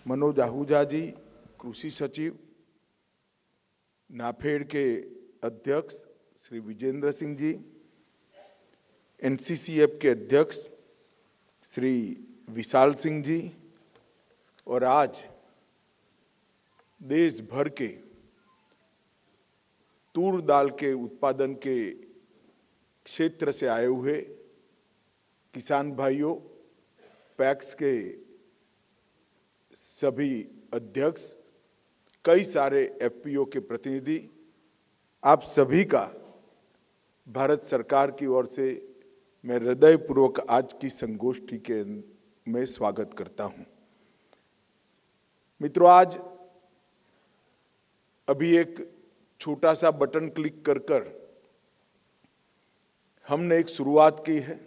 मनोज आहूजा जी, कृषि सचिव, नाफेड के अध्यक्ष श्री विजेंद्र सिंह जी, एनसीसीएफ के अध्यक्ष श्री विशाल सिंह जी, और आज देश भर के तूर दाल के उत्पादन के क्षेत्र से आए हुए किसान भाइयों, पैक्स के सभी अध्यक्ष, कई सारे एफपीओ के प्रतिनिधि, आप सभी का भारत सरकार की ओर से मैं हृदयपूर्वक आज की संगोष्ठी के में स्वागत करता हूं। मित्रों, आज अभी एक छोटा सा बटन क्लिक कर हमने एक शुरुआत की है।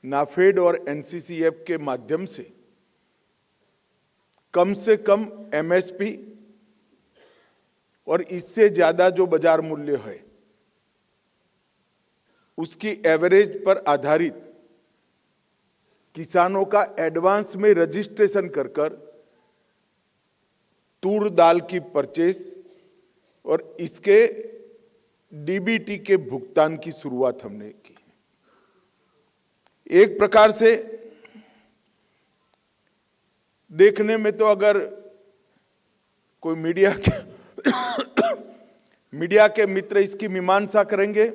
नाफेड और एनसीसीएफ के माध्यम से कम एमएसपी और इससे ज्यादा जो बाजार मूल्य है उसकी एवरेज पर आधारित किसानों का एडवांस में रजिस्ट्रेशन कर तूर दाल की परचेस और इसके डीबीटी के भुगतान की शुरुआत हमने की। एक प्रकार से देखने में तो अगर कोई मीडिया के मित्र इसकी मीमांसा करेंगे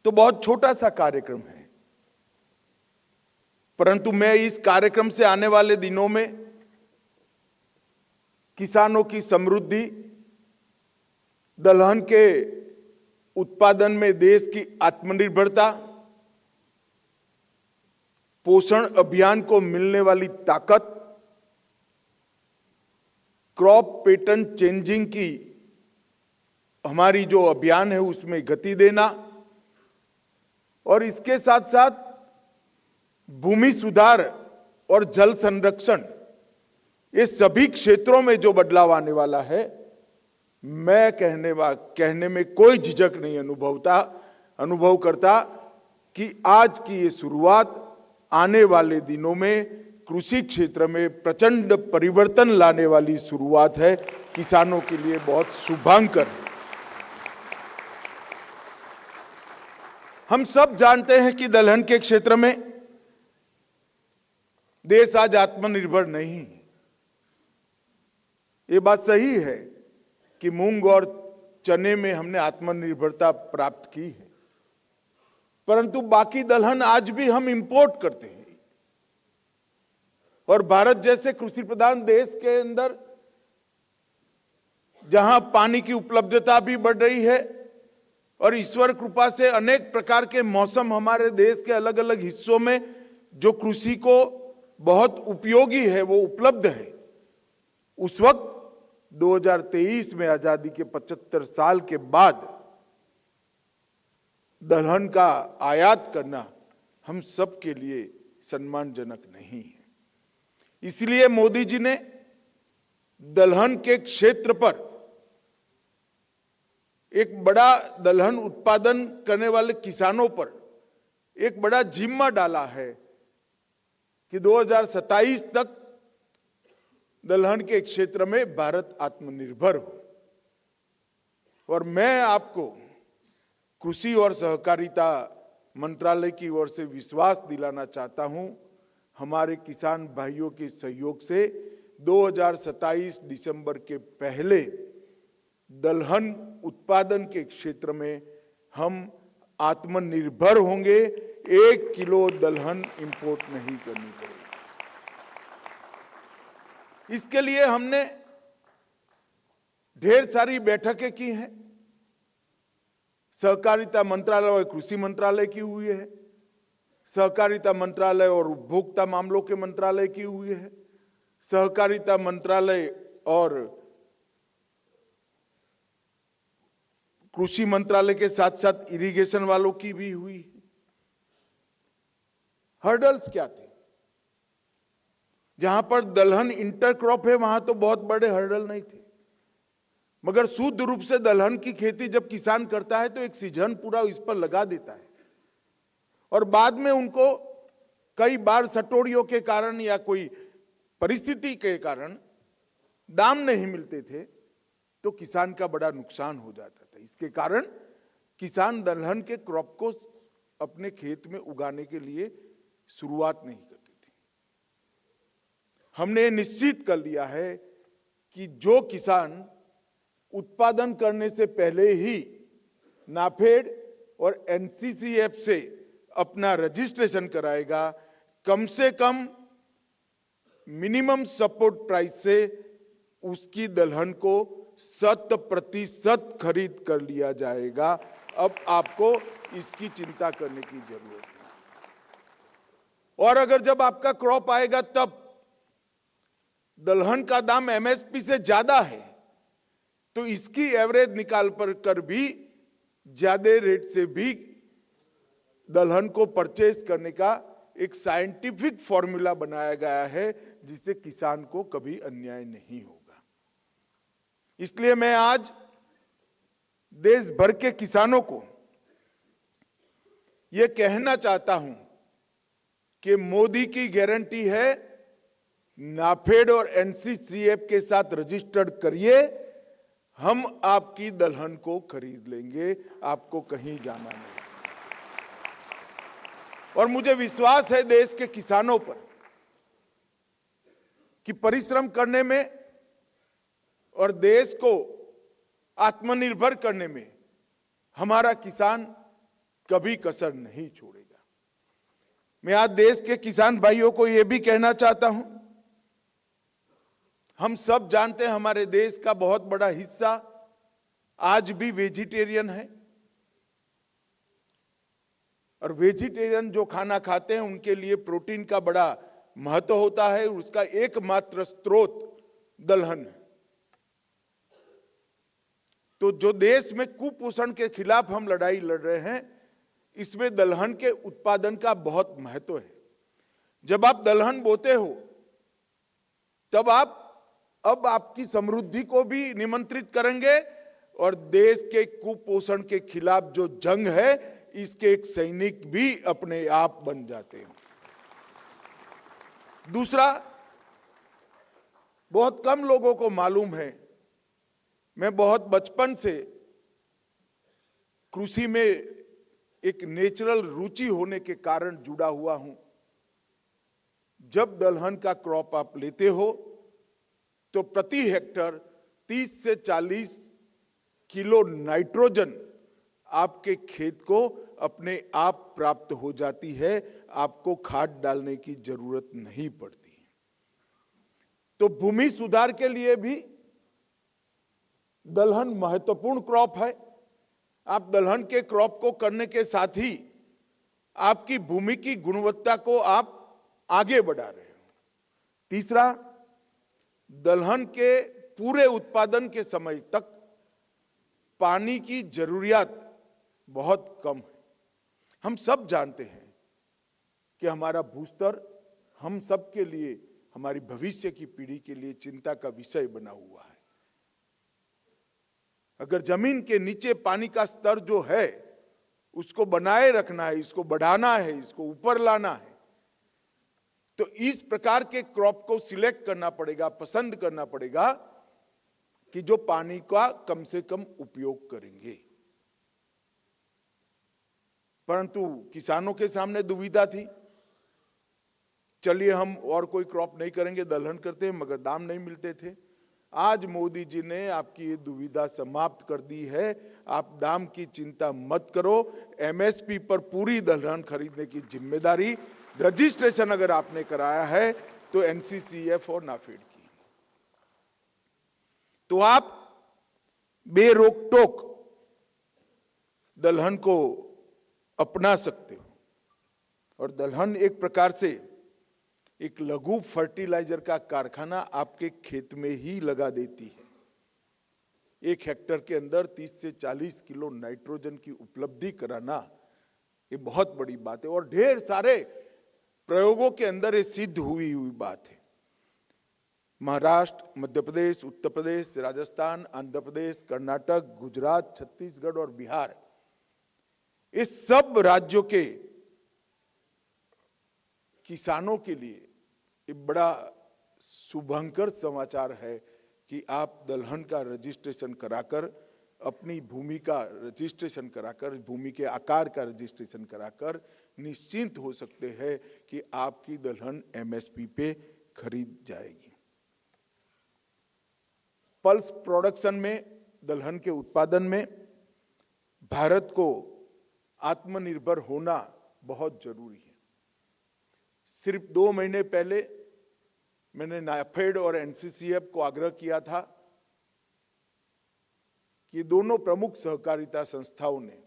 तो बहुत छोटा सा कार्यक्रम है, परंतु मैं इस कार्यक्रम से आने वाले दिनों में किसानों की समृद्धि, दलहन के उत्पादन में देश की आत्मनिर्भरता, पोषण अभियान को मिलने वाली ताकत, क्रॉप पैटर्न चेंजिंग की हमारी जो अभियान है उसमें गति देना और इसके साथ साथ भूमि सुधार और जल संरक्षण, ये सभी क्षेत्रों में जो बदलाव आने वाला है, मैं कहने में कोई झिझक नहीं अनुभव करता कि आज की ये शुरुआत आने वाले दिनों में कृषि क्षेत्र में प्रचंड परिवर्तन लाने वाली शुरुआत है। किसानों के लिए बहुत शुभांकर है। हम सब जानते हैं कि दलहन के क्षेत्र में देश आज आत्मनिर्भर नहीं है। ये बात सही है कि मूंग और चने में हमने आत्मनिर्भरता प्राप्त की है, परंतु बाकी दलहन आज भी हम इंपोर्ट करते हैं और भारत जैसे कृषि प्रधान देश के अंदर जहां पानी की उपलब्धता भी बढ़ रही है और ईश्वर कृपा से अनेक प्रकार के मौसम हमारे देश के अलग अलग हिस्सों में जो कृषि को बहुत उपयोगी है वो उपलब्ध है, उस वक्त 2023 में आजादी के 75 साल के बाद दलहन का आयात करना हम सब के लिए सम्मानजनक नहीं है। इसलिए मोदी जी ने दलहन के क्षेत्र पर एक बड़ा दलहन उत्पादन करने वाले किसानों पर एक बड़ा जिम्मा डाला है कि 2027 तक दलहन के क्षेत्र में भारत आत्मनिर्भर हो। और मैं आपको कृषि और सहकारिता मंत्रालय की ओर से विश्वास दिलाना चाहता हूं, हमारे किसान भाइयों के सहयोग से 2027 दिसंबर के पहले दलहन उत्पादन के क्षेत्र में हम आत्मनिर्भर होंगे। 1 किलो दलहन इंपोर्ट नहीं करनी पड़ेगी। इसके लिए हमने ढेर सारी बैठकें की हैं। सहकारिता मंत्रालय और कृषि मंत्रालय की हुई है, सहकारिता मंत्रालय और उपभोक्ता मामलों के मंत्रालय की हुई है, सहकारिता मंत्रालय और कृषि मंत्रालय के साथ साथ इरिगेशन वालों की भी हुई है। हर्डल्स क्या थे? जहां पर दलहन इंटरक्रॉप है वहां तो बहुत बड़े हर्डल नहीं थे, मगर शुद्ध रूप से दलहन की खेती जब किसान करता है तो एक सीजन पूरा इस पर लगा देता है और बाद में उनको कई बार सटोड़ियों के कारण या कोई परिस्थिति के कारण दाम नहीं मिलते थे तो किसान का बड़ा नुकसान हो जाता था। इसके कारण किसान दलहन के क्रॉप को अपने खेत में उगाने के लिए शुरुआत नहीं करते थे। हमने निश्चित कर लिया है कि जो किसान उत्पादन करने से पहले ही नाफेड और एनसीसीएफ से अपना रजिस्ट्रेशन कराएगा, कम से कम मिनिमम सपोर्ट प्राइस से उसकी दलहन को 100% खरीद कर लिया जाएगा। अब आपको इसकी चिंता करने की जरूरत नहीं। और अगर जब आपका क्रॉप आएगा तब दलहन का दाम एमएसपी से ज्यादा है तो इसकी एवरेज निकाल कर भी ज्यादा रेट से भी दलहन को परचेज करने का एक साइंटिफिक फॉर्मूला बनाया गया है जिससे किसान को कभी अन्याय नहीं होगा। इसलिए मैं आज देश भर के किसानों को यह कहना चाहता हूं कि मोदी की गारंटी है, नाफेड और एनसीसीएफ के साथ रजिस्टर्ड करिए, हम आपकी दलहन को खरीद लेंगे, आपको कहीं जाना नहीं। और मुझे विश्वास है देश के किसानों पर कि परिश्रम करने में और देश को आत्मनिर्भर करने में हमारा किसान कभी कसर नहीं छोड़ेगा। मैं आज देश के किसान भाइयों को यह भी कहना चाहता हूं, हम सब जानते हैं हमारे देश का बहुत बड़ा हिस्सा आज भी वेजिटेरियन है और वेजिटेरियन जो खाना खाते हैं उनके लिए प्रोटीन का बड़ा महत्व होता है। उसका एकमात्र स्रोत दलहन है। तो जो देश में कुपोषण के खिलाफ हम लड़ाई लड़ रहे हैं, इसमें दलहन के उत्पादन का बहुत महत्व है। जब आप दलहन बोते हो तब आप अब आपकी समृद्धि को भी निमंत्रित करेंगे और देश के कुपोषण के खिलाफ जो जंग है इसके एक सैनिक भी अपने आप बन जाते हैं। दूसरा, बहुत कम लोगों को मालूम है, मैं बहुत बचपन से कृषि में एक नेचुरल रुचि होने के कारण जुड़ा हुआ हूं। जब दलहन का क्रॉप आप लेते हो तो प्रति हेक्टर 30 से 40 किलो नाइट्रोजन आपके खेत को अपने आप प्राप्त हो जाती है, आपको खाद डालने की जरूरत नहीं पड़ती। तो भूमि सुधार के लिए भी दलहन महत्वपूर्ण क्रॉप है। आप दलहन के क्रॉप को करने के साथ ही आपकी भूमि की गुणवत्ता को आप आगे बढ़ा रहे हो। तीसरा, दलहन के पूरे उत्पादन के समय तक पानी की जरूरियत बहुत कम है। हम सब जानते हैं कि हमारा भूस्तर हम सब के लिए, हमारी भविष्य की पीढ़ी के लिए चिंता का विषय बना हुआ है। अगर जमीन के नीचे पानी का स्तर जो है उसको बनाए रखना है, इसको बढ़ाना है, इसको ऊपर लाना है, तो इस प्रकार के क्रॉप को सिलेक्ट करना पड़ेगा, पसंद करना पड़ेगा कि जो पानी का कम से कम उपयोग करेंगे। परंतु किसानों के सामने दुविधा थी, चलिए हम और कोई क्रॉप नहीं करेंगे, दलहन करते हैं, मगर दाम नहीं मिलते थे। आज मोदी जी ने आपकी ये दुविधा समाप्त कर दी है। आप दाम की चिंता मत करो, एमएसपी पर पूरी दलहन खरीदने की जिम्मेदारी, रजिस्ट्रेशन अगर आपने कराया है तो एनसीसीएफ और नाफेड की, तो आप बेरोक-टोक दलहन को अपना सकते हो। और दलहन एक प्रकार से एक लघु फर्टिलाइजर का कारखाना आपके खेत में ही लगा देती है। 1 हेक्टर के अंदर 30 से 40 किलो नाइट्रोजन की उपलब्धि कराना ये बहुत बड़ी बात है और ढेर सारे प्रयोगों के अंदर ये सिद्ध हुई बात है। महाराष्ट्र, मध्य प्रदेश, उत्तर प्रदेश, राजस्थान, आंध्र प्रदेश, कर्नाटक, गुजरात, छत्तीसगढ़ और बिहार, इस सब राज्यों के किसानों के लिए एक बड़ा शुभंकर समाचार है कि आप दलहन का रजिस्ट्रेशन कराकर, अपनी भूमि का रजिस्ट्रेशन कराकर, भूमि के आकार का रजिस्ट्रेशन कराकर निश्चिंत हो सकते हैं कि आपकी दलहन एमएसपी पे खरीद जाएगी। पल्स प्रोडक्शन में, दलहन के उत्पादन में भारत को आत्मनिर्भर होना बहुत जरूरी है। सिर्फ 2 महीने पहले मैंने नाफेड और एनसीसीएफ को आग्रह किया था कि दोनों प्रमुख सहकारिता संस्थाओं ने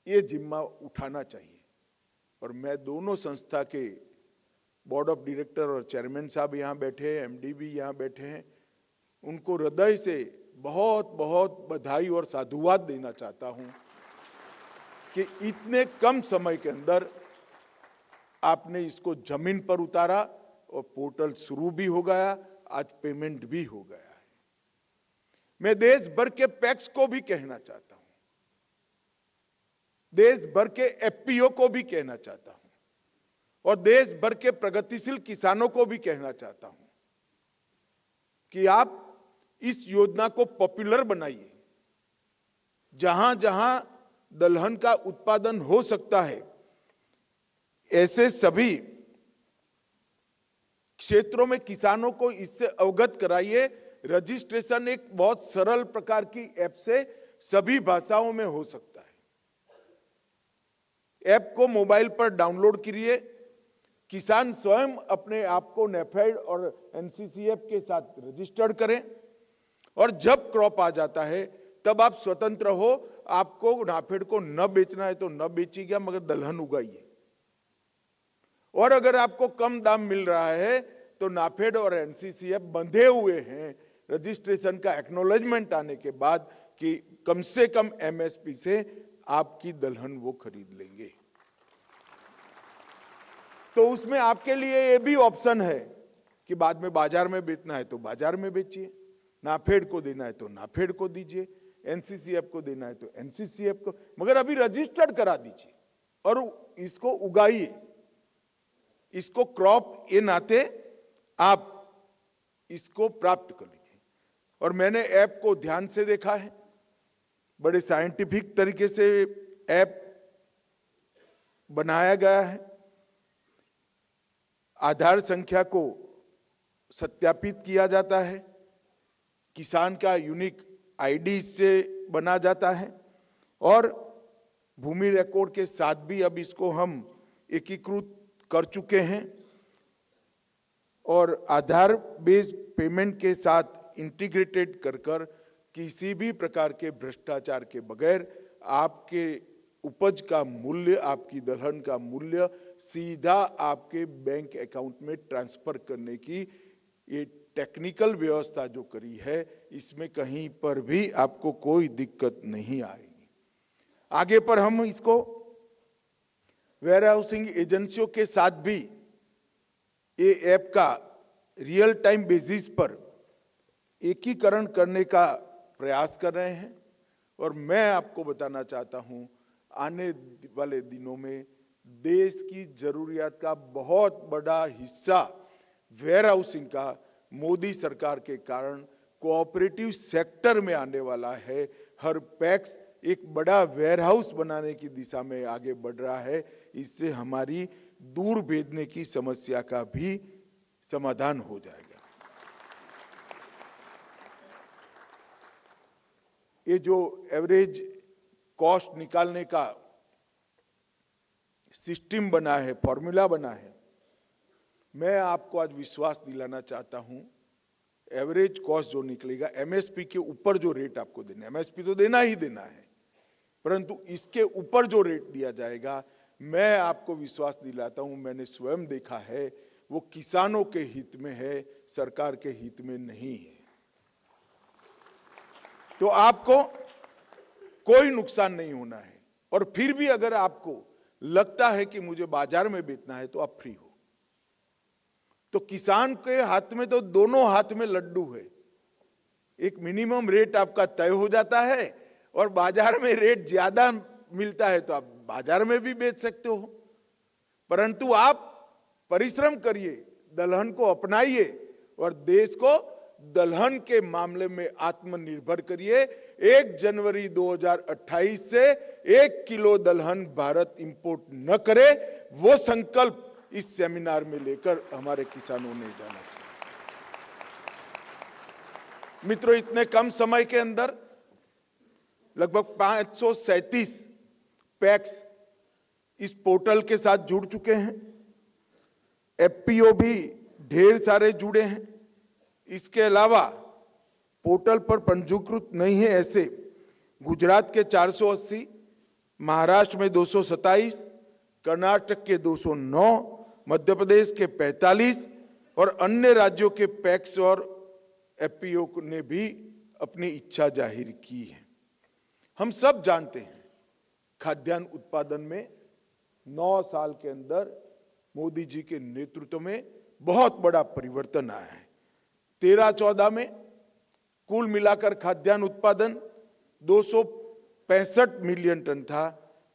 ये जिम्मा उठाना चाहिए, और मैं दोनों संस्था के बोर्ड ऑफ डायरेक्टर और चेयरमैन साहब यहाँ बैठे हैं, एमडी भी यहाँ बैठे हैं, उनको हृदय से बहुत बहुत बधाई और साधुवाद देना चाहता हूं कि इतने कम समय के अंदर आपने इसको जमीन पर उतारा और पोर्टल शुरू भी हो गया, आज पेमेंट भी हो गया है। मैं देश भर के पैक्स को भी कहना चाहता हूं, देश भर के एफपीओ को भी कहना चाहता हूं, और देश भर के प्रगतिशील किसानों को भी कहना चाहता हूं कि आप इस योजना को पॉपुलर बनाइए। जहां जहां दलहन का उत्पादन हो सकता है, ऐसे सभी क्षेत्रों में किसानों को इससे अवगत कराइए। रजिस्ट्रेशन एक बहुत सरल प्रकार की ऐप से सभी भाषाओं में हो सकता है। ऐप को मोबाइल पर डाउनलोड करिए, किसान स्वयं अपने आप को नाफेड और एनसीसीएफ के साथ रजिस्टर्ड करें, और जब क्रॉप आ जाता है तब आप स्वतंत्र हो। आपको नाफेड को न बेचना है तो न बेचिएगा, मगर दलहन उगाइए। और अगर आपको कम दाम मिल रहा है तो नाफेड और एनसीसीएफ बंधे हुए हैं रजिस्ट्रेशन का एक्नॉलेजमेंट आने के बाद कि कम से कम एमएसपी से आपकी दलहन वो खरीद लेंगे। तो उसमें आपके लिए ये भी ऑप्शन है कि बाद में बाजार में बेचना है तो बाजार में बेचिए, नाफेड को देना है तो नाफेड को दीजिए, एनसीसीएफ को देना है तो एनसीसीएफ को, मगर अभी रजिस्टर्ड करा दीजिए और इसको उगाइए। इसको क्रॉप ये नाते आप इसको प्राप्त कर लीजिए। और मैंने ऐप को ध्यान से देखा है, बड़े साइंटिफिक तरीके से ऐप बनाया गया है। आधार संख्या को सत्यापित किया जाता है, किसान का यूनिक आईडी से बना जाता है, और भूमि रिकॉर्ड के साथ भी अब इसको हम एकीकृत कर चुके हैं, और आधार बेस्ड पेमेंट के साथ इंटीग्रेटेड कर किसी भी प्रकार के भ्रष्टाचार के बगैर आपके उपज का मूल्य, आपकी दलहन का मूल्य सीधा आपके बैंक अकाउंट में ट्रांसफर करने की ये टेक्निकल व्यवस्था जो करी है, इसमें कहीं पर भी आपको कोई दिक्कत नहीं आएगी। आगे पर हम इसको वेयर हाउसिंग एजेंसियों के साथ भी ये ऐप का रियल टाइम बेसिस पर एकीकरण करने का प्रयास कर रहे हैं, और मैं आपको बताना चाहता हूं आने वाले दिनों में देश की जरूरियात का बहुत बड़ा हिस्सा वेयर हाउसिंग का मोदी सरकार के कारण कोऑपरेटिव सेक्टर में आने वाला है। हर पैक्स एक बड़ा वेयर हाउस बनाने की दिशा में आगे बढ़ रहा है। इससे हमारी दूर भेजने की समस्या का भी समाधान हो जाएगा। ये जो एवरेज कॉस्ट निकालने का सिस्टम बना है, फॉर्मूला बना है, मैं आपको आज विश्वास दिलाना चाहता हूं, एवरेज कॉस्ट जो निकलेगा, एमएसपी के ऊपर जो रेट आपको देना है, एमएसपी तो देना ही देना है, परंतु इसके ऊपर जो रेट दिया जाएगा, मैं आपको विश्वास दिलाता हूं, मैंने स्वयं देखा है, वो किसानों के हित में है, सरकार के हित में नहीं है। तो आपको कोई नुकसान नहीं होना है। और फिर भी अगर आपको लगता है कि मुझे बाजार में बेचना है तो आप फ्री हो। तो किसान के हाथ में तो दोनों हाथ में लड्डू है। एक मिनिमम रेट आपका तय हो जाता है और बाजार में रेट ज्यादा मिलता है तो आप बाजार में भी बेच सकते हो। परंतु आप परिश्रम करिए, दलहन को अपनाइए और देश को दलहन के मामले में आत्मनिर्भर करिए। 1 जनवरी 2028 से 1 किलो दलहन भारत इंपोर्ट न करे, वो संकल्प इस सेमिनार में लेकर हमारे किसानों ने जाना चाहिए। मित्रों, इतने कम समय के अंदर लगभग 537 पैक्स इस पोर्टल के साथ जुड़ चुके हैं। एफपीओ भी ढेर सारे जुड़े हैं। इसके अलावा पोर्टल पर पंजीकृत नहीं है ऐसे गुजरात के 480, महाराष्ट्र में 227, कर्नाटक के 209, मध्य प्रदेश के 45 और अन्य राज्यों के पैक्स और एफपीओ ने भी अपनी इच्छा जाहिर की है। हम सब जानते हैं खाद्यान्न उत्पादन में 9 साल के अंदर मोदी जी के नेतृत्व में बहुत बड़ा परिवर्तन आया है। 13-14 में कुल मिलाकर खाद्यान्न उत्पादन 265 मिलियन टन था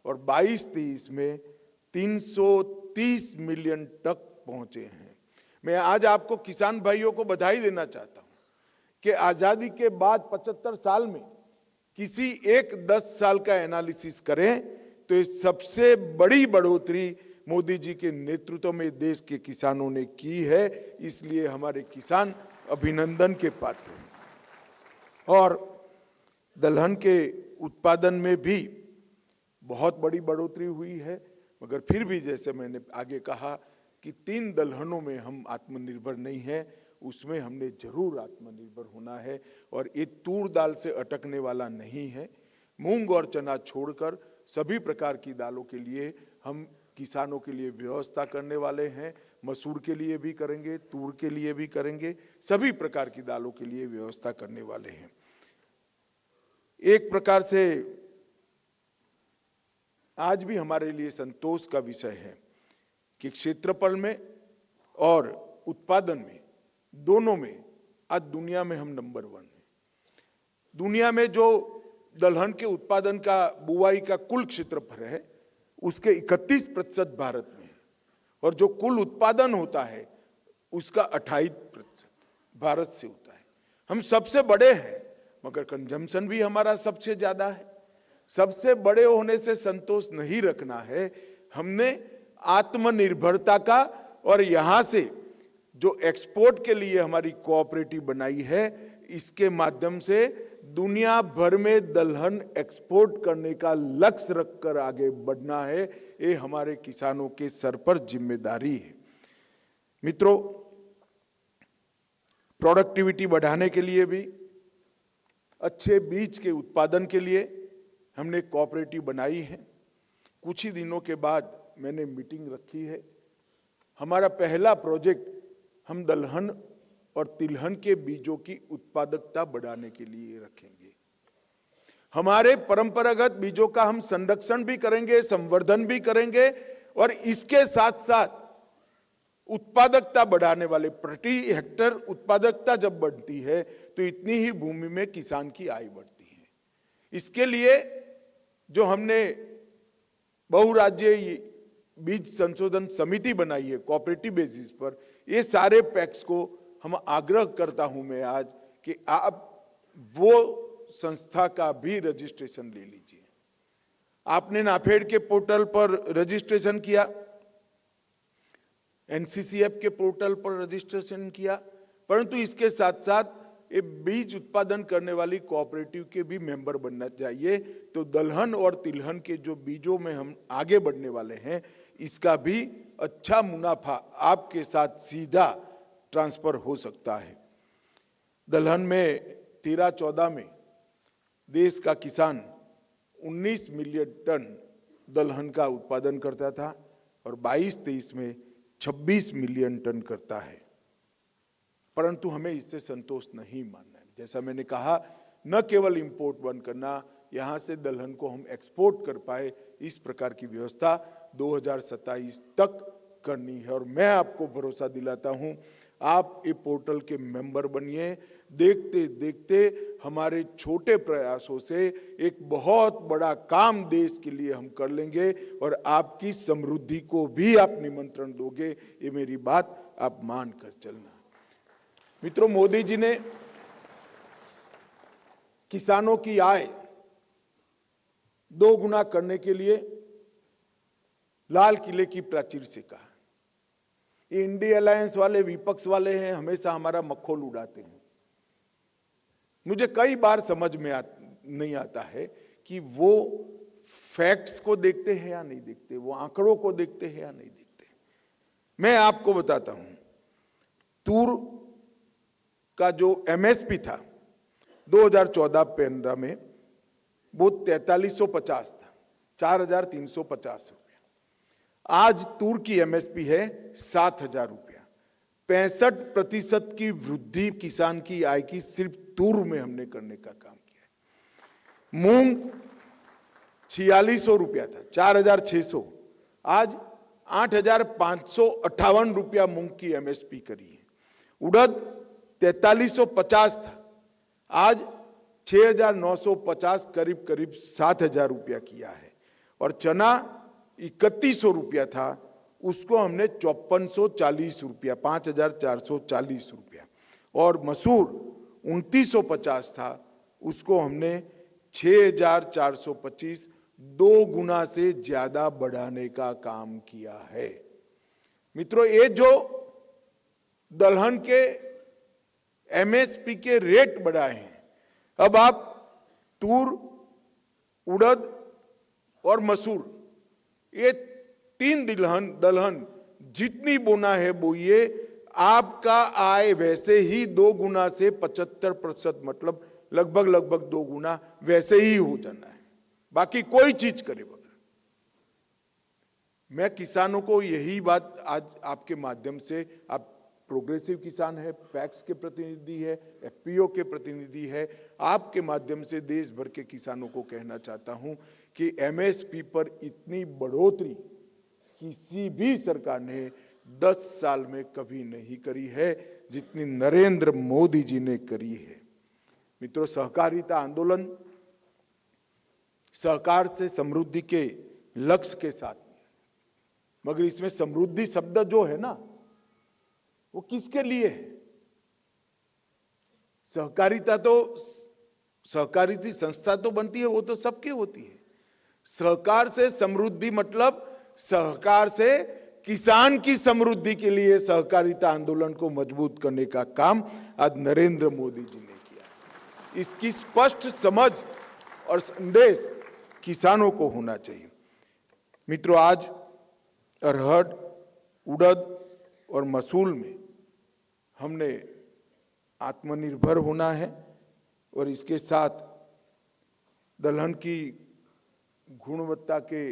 और 22-23 में 330 मिलियन तक पहुंचे हैं। मैं आज आपको किसान भाइयों को बधाई देना चाहता हूं कि आजादी के बाद 75 साल में किसी एक 10 साल का एनालिसिस करें तो ये सबसे बड़ी बढ़ोतरी मोदी जी के नेतृत्व में देश के किसानों ने की है। इसलिए हमारे किसान अभिनंदन के पात्र हैं। और दलहन के उत्पादन में भी बहुत बड़ी बढ़ोतरी हुई है, मगर फिर भी जैसे मैंने आगे कहा कि 3 दलहनों में हम आत्मनिर्भर नहीं हैं, उसमें हमने जरूर आत्मनिर्भर होना है। और ये तूर दाल से अटकने वाला नहीं है। मूंग और चना छोड़कर सभी प्रकार की दालों के लिए हम किसानों के लिए व्यवस्था करने वाले हैं। मसूर के लिए भी करेंगे, तूर के लिए भी करेंगे, सभी प्रकार की दालों के लिए व्यवस्था करने वाले हैं। एक प्रकार से आज भी हमारे लिए संतोष का विषय है कि क्षेत्रफल में और उत्पादन में दोनों में आज दुनिया में हम नंबर 1 हैं। दुनिया में जो दलहन के उत्पादन का बुआई का कुल क्षेत्रफल है उसके 31% भारत में है और जो कुल उत्पादन होता है उसका 28% भारत से होता है। हम सबसे बड़े हैं मगर कंजम्पशन भी हमारा सबसे ज्यादा है। सबसे बड़े होने से संतोष नहीं रखना है, हमने आत्मनिर्भरता का और यहां से जो एक्सपोर्ट के लिए हमारी कोऑपरेटिव बनाई है इसके माध्यम से दुनिया भर में दलहन एक्सपोर्ट करने का लक्ष्य रखकर आगे बढ़ना है। ये हमारे किसानों के सर पर जिम्मेदारी है। मित्रों, प्रोडक्टिविटी बढ़ाने के लिए भी, अच्छे बीज के उत्पादन के लिए हमने कोऑपरेटिव बनाई है। कुछ ही दिनों के बाद मैंने मीटिंग रखी है। हमारा पहला प्रोजेक्ट हम दलहन और तिलहन के बीजों की उत्पादकता बढ़ाने के लिए रखेंगे। हमारे परंपरागत बीजों का हम संरक्षण भी करेंगे, संवर्धन भी करेंगे और इसके साथ साथ उत्पादकता बढ़ाने वाले, प्रति हेक्टर उत्पादकता जब बढ़ती है तो इतनी ही भूमि में किसान की आय बढ़ती है। इसके लिए जो हमने बहुराज्यीय बीज संशोधन समिति बनाई है कोऑपरेटिव बेसिस पर, ये सारे पैक्स को हम आग्रह करता हूं मैं आज कि आप वो संस्था का भी रजिस्ट्रेशन ले लीजिए। आपने नाफेड के पोर्टल पर रजिस्ट्रेशन किया, एनसीसीएफ के पोर्टल पर रजिस्ट्रेशन किया, परंतु इसके साथ साथ ये बीज उत्पादन करने वाली कोऑपरेटिव के भी मेंबर बनना चाहिए। तो दलहन और तिलहन के जो बीजों में हम आगे बढ़ने वाले हैं इसका भी अच्छा मुनाफा आपके साथ सीधा ट्रांसफर हो सकता है। दलहन में 13-14 में देश का किसान 19 मिलियन टन दलहन का उत्पादन करता था और 22-23 में 26 मिलियन टन करता है। परंतु हमें इससे संतोष नहीं मानना है। जैसा मैंने कहा, न केवल इंपोर्ट बंद करना, यहां से दलहन को हम एक्सपोर्ट कर पाए, इस प्रकार की व्यवस्था 2027 तक करनी है। और मैं आपको भरोसा दिलाता हूं, आप ये पोर्टल के मेंबर बनिए। देखते देखते हमारे छोटे प्रयासों से एक बहुत बड़ा काम देश के लिए हम कर लेंगे और आपकी समृद्धि को भी आप निमंत्रण दोगे, ये मेरी बात आप मान कर चलना। मित्रों, मोदी जी ने किसानों की आय 2 गुना करने के लिए लाल किले की प्राचीर से कहा। ये इंडिया अलायंस वाले, विपक्ष वाले हैं, हमेशा हमारा मखौल उड़ाते हैं। मुझे कई बार समझ में नहीं आता है कि वो फैक्ट्स को देखते हैं या नहीं देखते, वो आंकड़ों को देखते हैं या नहीं देखते। मैं आपको बताता हूं, तूर का जो एमएसपी था 2014-15 में वो 4350 था, 4350 रुपया। आज तूर की एमएसपी है 7000 रुपया। 65% की वृद्धि किसान की आय की सिर्फ तूर में हमने करने का काम किया है। मूंग 4600 रुपया था, 4600, आज 8558 रुपया मूंग की एमएसपी करी है। उड़द 4350 था, आज 6950, करीब करीब 7000 रुपया किया है। और चना 3100 रुपया था, उसको हमने 5440 रुपया, 5440 रुपया। और मसूर 2950 था, उसको हमने 6425, 2 गुना से ज्यादा बढ़ाने का काम किया है। मित्रों, ये जो दलहन के एमएसपी के रेट बढ़ाए हैं, अब आप तूर, उड़द और मसूर, ये 3 दलहन जितनी बोना है बोइए, आपका आय वैसे ही 2 गुना से 75%, मतलब लगभग 2 गुना वैसे ही हो जाना है, बाकी कोई चीज करे बगैर। मैं किसानों को यही बात आज आपके माध्यम से, आप प्रोग्रेसिव किसान है, पैक्स के प्रतिनिधि है, एफपीओ के प्रतिनिधि है, आपके माध्यम से देश भर के किसानों को कहना चाहता हूं कि एमएसपी पर इतनी बढ़ोतरी किसी भी सरकार ने 10 साल में कभी नहीं करी है जितनी नरेंद्र मोदी जी ने करी है। मित्रों, सहकारिता आंदोलन सहकार से समृद्धि के लक्ष्य के साथ, मगर इसमें समृद्धि शब्द जो है ना, वो किसके लिए है? सहकारिता तो, सहकारिता संस्था तो बनती है, वो तो सबके होती है। सहकार से समृद्धि मतलब सहकार से किसान की समृद्धि के लिए सहकारिता आंदोलन को मजबूत करने का काम आज नरेंद्र मोदी जी ने किया। इसकी स्पष्ट समझ और संदेश किसानों को होना चाहिए। मित्रों, आज अरहर, उड़द और मसूल में हमने आत्मनिर्भर होना है और इसके साथ दलहन की गुणवत्ता के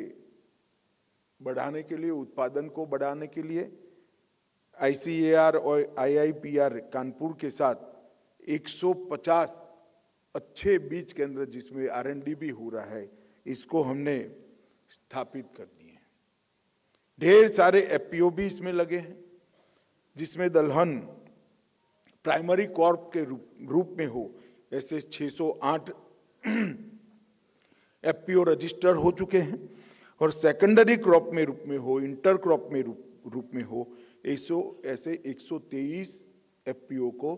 बढ़ाने के लिए, उत्पादन को बढ़ाने के लिए ICAR और IIPR कानपुर के साथ 150 अच्छे बीज केंद्र, जिसमें R&D भी हो रहा है, इसको हमने स्थापित कर दिए हैं। ढेर सारे FPO भी इसमें लगे हैं, जिसमें दलहन प्राइमरी क्रॉप के रूप में हो, ऐसे 608 FPO रजिस्टर हो चुके हैं, और सेकेंडरी क्रॉप में रूप में हो, इंटर क्रॉप में रूप में हो, ऐसे 123 FPO को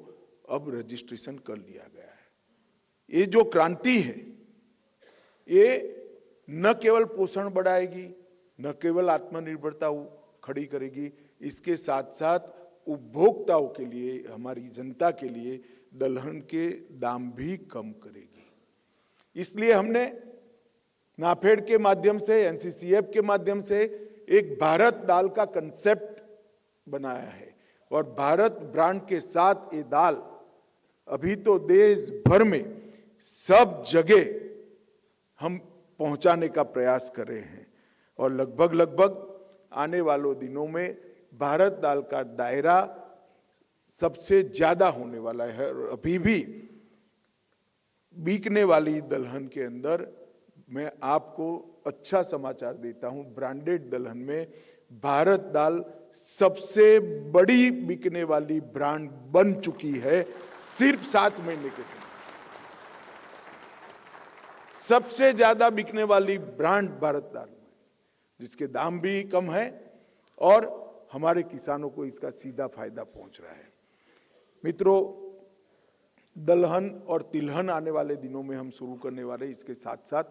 अब रजिस्ट्रेशन कर लिया गया है। ये जो क्रांति है, ये न केवल पोषण बढ़ाएगी, न केवल आत्मनिर्भरता खड़ी करेगी, इसके साथ साथ उपभोक्ताओं के लिए, हमारी जनता के लिए दलहन के दाम भी कम करेगी। इसलिए हमने नाफेड के माध्यम से, NCCF के माध्यम से एक भारत दाल का कंसेप्ट बनाया है, और भारत ब्रांड के साथ ये दाल अभी तो देश भर में सब जगह हम पहुंचाने का प्रयास कर रहे हैं, और लगभग आने वालों दिनों में भारत दाल का दायरा सबसे ज्यादा होने वाला है। और अभी भी बिकने वाली दलहन के अंदर मैं आपको अच्छा समाचार देता हूं, ब्रांडेड दलहन में भारत दाल सबसे बड़ी बिकने वाली ब्रांड बन चुकी है सिर्फ 7 महीने के समय। सबसे ज्यादा बिकने वाली ब्रांड भारत दाल में, जिसके दाम भी कम है और हमारे किसानों को इसका सीधा फायदा पहुंच रहा है। मित्रों, दलहन और तिलहन आने वाले दिनों में हम शुरू करने वाले, इसके साथ साथ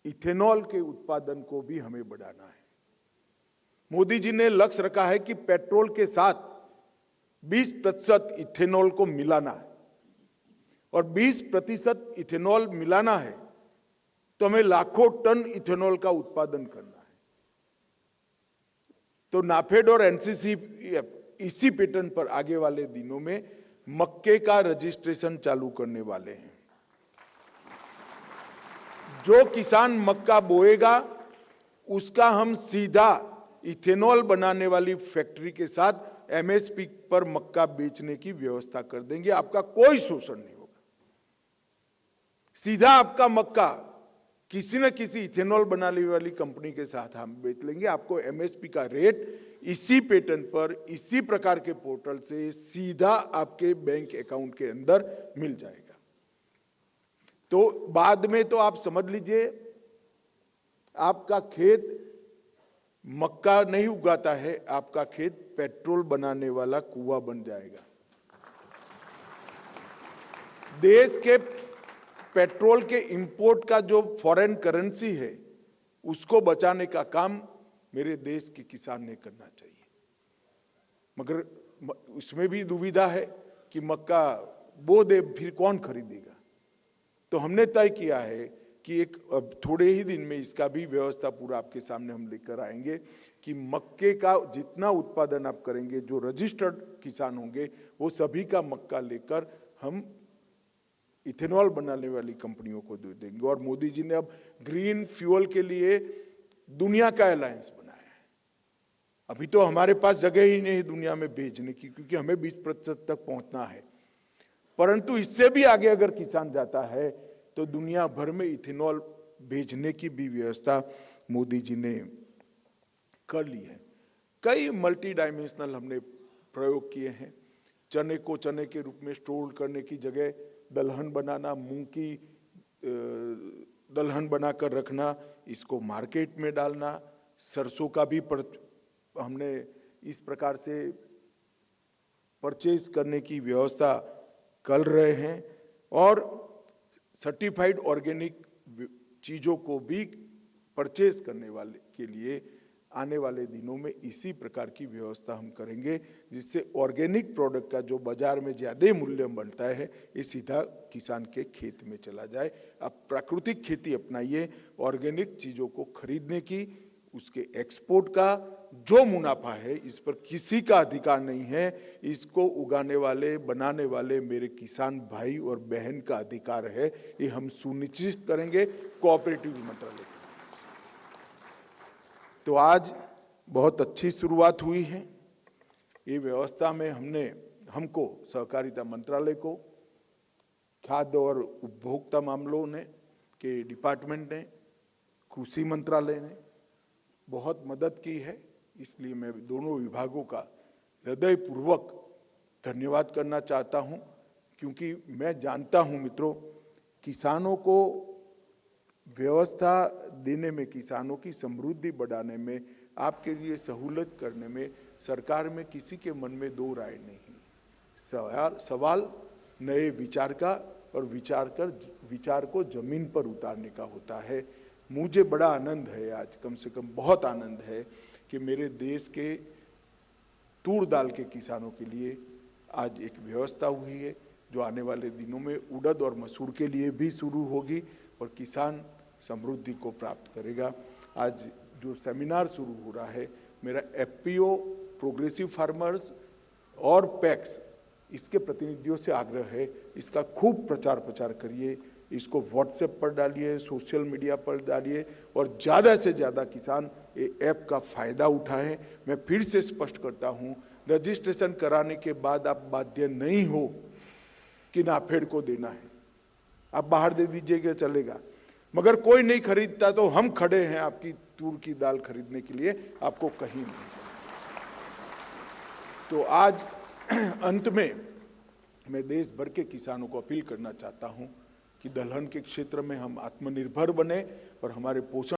इथेनॉल के उत्पादन को भी हमें बढ़ाना है। मोदी जी ने लक्ष्य रखा है कि पेट्रोल के साथ 20% इथेनॉल को मिलाना है, और 20% इथेनॉल मिलाना है तो हमें लाखों टन इथेनॉल का उत्पादन करना है। तो नाफेड और एनसीसी इसी पैटर्न पर आगे वाले दिनों में मक्के का रजिस्ट्रेशन चालू करने वाले हैं। जो किसान मक्का बोएगा उसका हम सीधा इथेनॉल बनाने वाली फैक्ट्री के साथ एमएसपी पर मक्का बेचने की व्यवस्था कर देंगे। आपका कोई शोषण नहीं होगा। सीधा आपका मक्का किसी न किसी इथेनॉल बनाने वाली कंपनी के साथ हम बेच लेंगे। आपको एमएसपी का रेट इसी पैटर्न पर, इसी प्रकार के पोर्टल से सीधा आपके बैंक अकाउंट के अंदर मिल जाएगा। तो बाद में तो आप समझ लीजिए, आपका खेत मक्का नहीं उगाता है, आपका खेत पेट्रोल बनाने वाला कुआं बन जाएगा। देश के पेट्रोल के इंपोर्ट का जो फॉरेन करेंसी है उसको बचाने का काम मेरे देश के किसान ने करना चाहिए। मगर उसमें भी दुविधा है कि मक्का बो दे फिर कौन खरीदेगा। तो हमने तय किया है कि एक थोड़े ही दिन में इसका भी व्यवस्था पूरा आपके सामने हम लेकर आएंगे कि मक्के का जितना उत्पादन आप करेंगे, जो रजिस्टर्ड किसान होंगे वो सभी का मक्का लेकर हम इथेनॉल बनाने वाली कंपनियों को दे देंगे। और मोदी जी ने अब ग्रीन फ्यूल के लिए दुनिया का अलायंस बनाया है। अभी तो हमारे पास जगह ही नहीं दुनिया में भेजने की, क्योंकि हमें 20% तक पहुंचना है। परंतु इससे भी आगे अगर किसान जाता है तो दुनिया भर में इथेनॉल भेजने की भी व्यवस्था मोदी जी ने कर ली है। कई मल्टी डायमेंशनल हमने प्रयोग किए हैं। चने को चने के रूप में स्टोर करने की जगह दलहन बनाना, मूंग की दलहन बनाकर रखना, इसको मार्केट में डालना, सरसों का भी हमने इस प्रकार से परचेज करने की व्यवस्था कर रहे हैं। और सर्टिफाइड ऑर्गेनिक चीज़ों को भी परचेज करने वाले के लिए आने वाले दिनों में इसी प्रकार की व्यवस्था हम करेंगे, जिससे ऑर्गेनिक प्रोडक्ट का जो बाजार में ज़्यादा मूल्य बनता है ये सीधा किसान के खेत में चला जाए। आप प्राकृतिक खेती अपनाइए, ऑर्गेनिक चीज़ों को खरीदने की, उसके एक्सपोर्ट का जो मुनाफा है इस पर किसी का अधिकार नहीं है। इसको उगाने वाले, बनाने वाले मेरे किसान भाई और बहन का अधिकार है। ये हम सुनिश्चित करेंगे कोऑपरेटिव मंत्रालय। तो आज बहुत अच्छी शुरुआत हुई है। ये व्यवस्था में हमको सहकारिता मंत्रालय को, खाद्य और उपभोक्ता मामलों ने के डिपार्टमेंट ने, कृषि मंत्रालय ने बहुत मदद की है। इसलिए मैं दोनों विभागों का हृदयपूर्वक धन्यवाद करना चाहता हूं, क्योंकि मैं जानता हूं मित्रों, किसानों को व्यवस्था देने में, किसानों की समृद्धि बढ़ाने में, आपके लिए सहूलत करने में सरकार में किसी के मन में दो राय नहीं। सवाल नए विचार का और विचार को जमीन पर उतारने का होता है। मुझे बड़ा आनंद है, आज कम से कम बहुत आनंद है कि मेरे देश के तूर दाल के किसानों के लिए आज एक व्यवस्था हुई है जो आने वाले दिनों में उड़द और मसूर के लिए भी शुरू होगी और किसान समृद्धि को प्राप्त करेगा। आज जो सेमिनार शुरू हो रहा है, मेरा एफपीओ, प्रोग्रेसिव फार्मर्स और पैक्स, इसके प्रतिनिधियों से आग्रह है, इसका खूब प्रचार करिए, इसको व्हाट्सएप पर डालिए, सोशल मीडिया पर डालिए और ज़्यादा से ज़्यादा किसान ये ऐप का फ़ायदा उठाएं। मैं फिर से स्पष्ट करता हूं, रजिस्ट्रेशन कराने के बाद आप बाध्य नहीं हो कि नाफेड को देना है, आप बाहर दे दीजिएगा चलेगा, मगर कोई नहीं खरीदता तो हम खड़े हैं आपकी तूर की दाल खरीदने के लिए, आपको कहीं नहीं। तो आज अंत में मैं देश भर के किसानों को अपील करना चाहता हूं कि दलहन के क्षेत्र में हम आत्मनिर्भर बने और हमारे पोषण